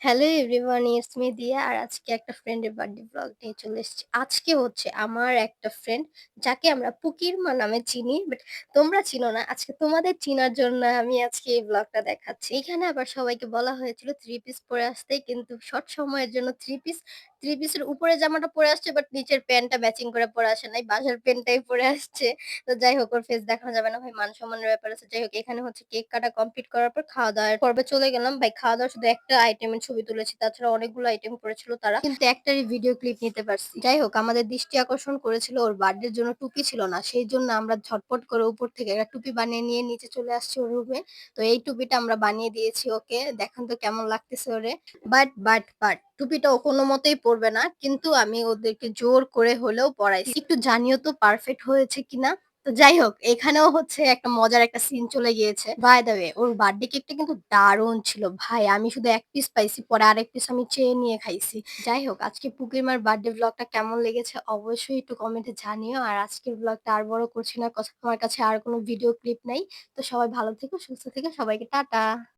Hello everyone, it's me দিয়া। আর আজকে একটা ফ্রেন্ডের বার্থডে ব্লগ নিয়ে চলে এসেছি। আজকে হচ্ছে আমার একটা ফ্রেন্ড যাকে আমরা পুকির মা নামে চিনি। বাট তোমরা চিনো না। আজকে তোমাদের চিনার জন্য আমি আজকে এই ব্লগটা দেখাচ্ছি। এখানে আবার সবাইকে বলা হয়েছিল 3 পিস পরে আসতে, কিন্তু শর্ট সময়ের জন্য 3 পিসের উপরে জামাটা পরে আসছে, বাট নিচের প্যান্টটা ম্যাচিং করে পরে আসে নাই। বাসার প্যান্টটাই পরে আসছে। তো যাই হোক, ওর ফেস দেখানো যাবে না ভাই, মান-সম্মানের ব্যাপার আছে। যাই হোক, এখানে হচ্ছে কেক কাটা কমপ্লিট করার পর খাওয়া-দাওয়ার পর্বে চলে গেলাম। ভাই খাওয়া-দাওয়ার শুধু একটা আইটেমের ছবি তুলেছি। তাছাড়া অনেকগুলো আইটেম করেছিল তারা। কিন্তু একটারই ভিডিও ক্লিপ নিতে পারছি। যাই হোক, আমাদের দৃষ্টি আকর্ষণ করেছিল ওর বার্থডের জন্য টুপি ছিল না। সেইজন্য আমরা ঝটপট করে উপর থেকে একটা টুপি বানিয়ে নিয়ে নিচে চলে আসছি ওর রুমে। তো এই টুপিটা আমরা বানিয়ে দিয়েছি ওকে। দেখেন তো কেমন লাগতেছে ওরে। বাট টুপিটা ও কোনমতেই পড়বে না। কিন্তু আমি ওদেরকে জোর করে হলেও পড়াইছি। একটু জানিও তো পারফেক্ট হয়েছে কিনা? তো যাই হোক, এখানেও হচ্ছে একটা মজার একটা সিন চলে গিয়েছে। বাই দ্য ওয়ে, ওর বার্থডে কেকটা কিন্তু দারুণ ছিল। ভাই আমি শুধু ১ পিস পাইছি, পরে আরেক পিস আমি চেয়ে নিয়ে খাইছি। যাই হোক, আজকে পুকিরমার বার্থডে ব্লগটা কেমন লেগেছে অবশ্যই একটু কমেন্টে জানিও। আর আজকের ব্লগটা আর বড় করছি না। আমার কাছে আর কোনো ভিডিও ক্লিপ নাই। তো সবাই ভালো থেকো, সুস্থ থেকো। সবাইকে টাটা।